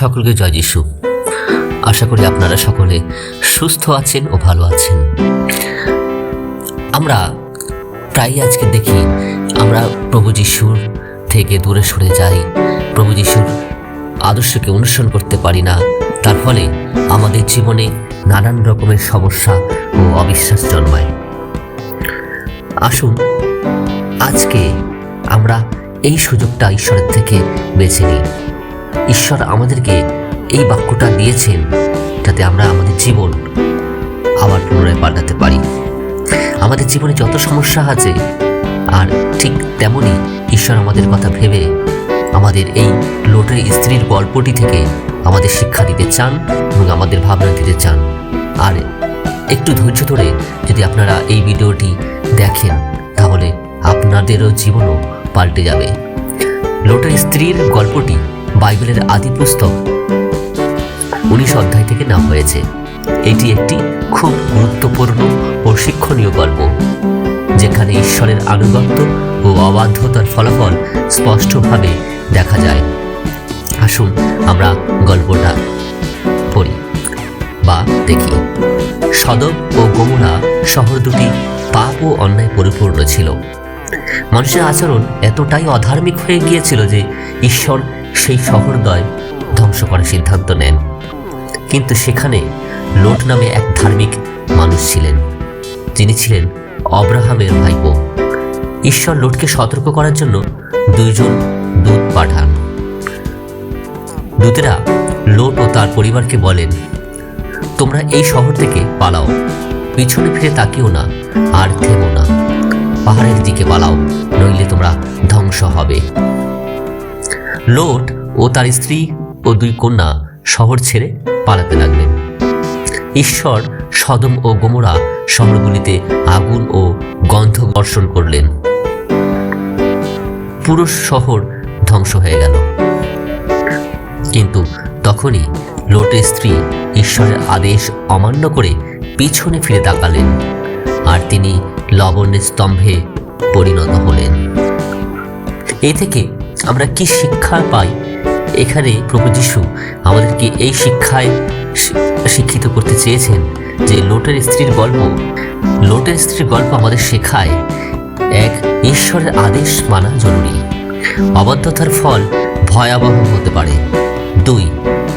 সকলকে জয় যিশু। আশা করি আপনারা সকলে সুস্থ আছেন ও ভালো আছেন। আমরা প্রায়ই আজকে দেখি আমরা প্রভু যিশুর থেকে দূরে সরে যাই, প্রভু যিশুর আদর্শকে অনুসরণ করতে পারি না। তার ফলে আমাদের জীবনে নানান রকমের সমস্যা ও অবিশ্বাস জন্মায়। আসুন আজকে আমরা এই সুযোগটা ঈশ্বরের থেকে বেছে নিই। ঈশ্বর আমাদেরকে এই বাক্যটা দিয়েছেন যাতে আমরা আমাদের জীবন আবার পুনরায় পাল্টাতে পারি। আমাদের জীবনে যত সমস্যা আছে, আর ঠিক তেমনই ঈশ্বর আমাদের কথা ভেবে আমাদের এই লোটের স্ত্রীর গল্পটি থেকে আমাদের শিক্ষা দিতে চান এবং আমাদের ভাবনা দিতে চান। আর একটু ধৈর্য ধরে যদি আপনারা এই ভিডিওটি দেখেন তাহলে আপনাদেরও জীবনও পাল্টে যাবে। লোটের স্ত্রীর গল্পটি বাইবেলের আদি পুস্তক 19 অধ্যায় থেকে নেওয়া হয়েছে। এটি একটি খুব গুরুত্বপূর্ণ ও শিক্ষণীয় গল্প, যেখানে ঈশ্বরের আনুগত্য ও অবাধ্যতার ফলাফল স্পষ্টভাবে দেখা যায়। আসুন আমরা গল্পটা পড়ি বা দেখি। সদম ও গমোরা শহর দুটি পাপ ও অন্যায় পরিপূর্ণ ছিল। মানুষের আচরণ এতটাই অধার্মিক হয়ে গিয়েছিল যে ঈশ্বর সেই শহরদ্বয় ধ্বংস করার সিদ্ধান্ত নেন। কিন্তু সেখানে লোট নামে এক ধার্মিক মানুষ ছিলেন, যিনি ছিলেন অব্রাহামের ভাইপো। ঈশ্বর লোটকে সতর্ক করার জন্য 2 দূত পাঠান। দূতেরা লোট ও তার পরিবারকে বলেন, তোমরা এই শহর থেকে পালাও, পিছনে ফিরে তাকিও না আর থেমো না, পাহাড়ের দিকে পালাও, নইলে তোমরা ধ্বংস হবে। লোট ও তার স্ত্রী ও 2 কন্যা শহর ছেড়ে পালাতে লাগলেন। ঈশ্বর সদম ও গমোরা শহরগুলিতে আগুন ও গন্ধ বর্ষণ করলেন। পুরো শহর ধ্বংস হয়ে গেল। কিন্তু তখনই লোটের স্ত্রী ঈশ্বরের আদেশ অমান্য করে পিছনে ফিরে তাকালেন, আর তিনি লবণের স্তম্ভে পরিণত হলেন। এ থেকে আমরা কি শিক্ষা পাই? এখানে প্রভু যিশু আমাদেরকে এই শিক্ষায় শিক্ষিত করতে চেয়েছেন যে লোটের স্ত্রীর গল্প আমাদের শেখায়, এক, ঈশ্বরের আদেশ মানা জরুরি। অবাধ্যতার ফল ভয়াবহ হতে পারে। 2,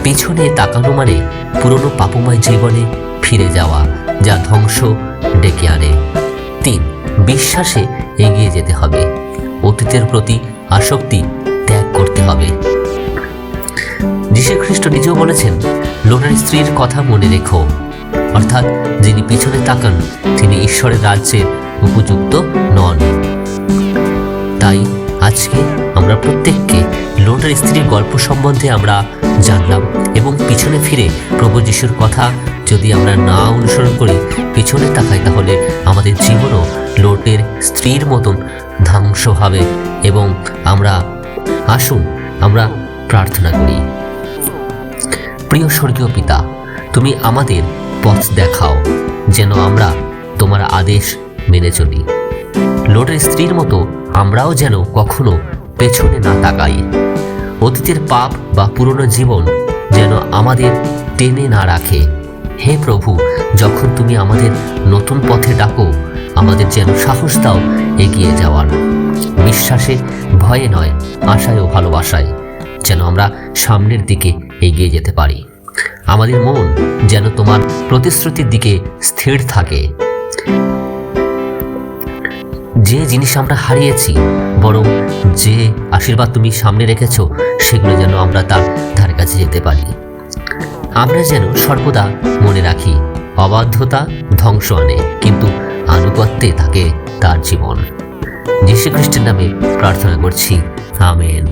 পিছনে তাকানো মানে পুরনো পাপময় জীবনে ফিরে যাওয়া, যা ধ্বংস ডেকে আনে। 3, বিশ্বাসে এগিয়ে যেতে হবে, অতীতের প্রতি আসক্তি ত্যাগ করতে হবে। যীশু খ্রিস্ট নিজেও বলেছেন, লোটের স্ত্রীর কথা মনে রেখো, অর্থাৎ যিনি পিছনে তাকান তিনি ঈশ্বরের রাজ্যের উপযুক্ত নন। তাই আজকে আমরা প্রত্যেককে লোটের স্ত্রীর গল্প সম্বন্ধে আমরা জানলাম, এবং পিছনে ফিরে প্রভু যিশুর কথা যদি আমরা না অনুসরণ করি, পিছনে তাকাই, তাহলে আমাদের জীবনও লোটের স্ত্রীর মতন ধ্বংস হবে। এবং আসুন আমরা প্রার্থনা করি। প্রিয় স্বর্গীয় পিতা, তুমি আমাদের পথ দেখাও, যেন আমরা তোমার আদেশ মেনে চলি। লোটের স্ত্রীর মতো আমরাও যেন কখনো পেছনে না তাকাই। অতীতের পাপ বা পুরনো জীবন যেন আমাদের টেনে না রাখে। হে প্রভু, যখন তুমি আমাদের নতুন পথে ডাকো, আমাদের যেন সাহস দাও এগিয়ে যাওয়ার, বিশ্বাসে, ভয়ে নয়, আশায় ও ভালোবাসায়, যেন আমরা সামনের দিকে এগিয়ে যেতে পারি। আমাদের মন যেন তোমার প্রতিশ্রুতির দিকে স্থির থাকে। যে জিনিস আমরা হারিয়েছি, বরং যে আশীর্বাদ তুমি সামনে রেখেছ, সেগুলো যেন আমরা তার ধারে কাছে যেতে পারি। আমরা যেন সর্বদা মনে রাখি, অবাধ্যতা ধ্বংস আনে, কিন্তু আনুগত্যে থাকে তার জীবন। যীশু খ্রিস্টের নামে প্রার্থনা করছি, আমেন।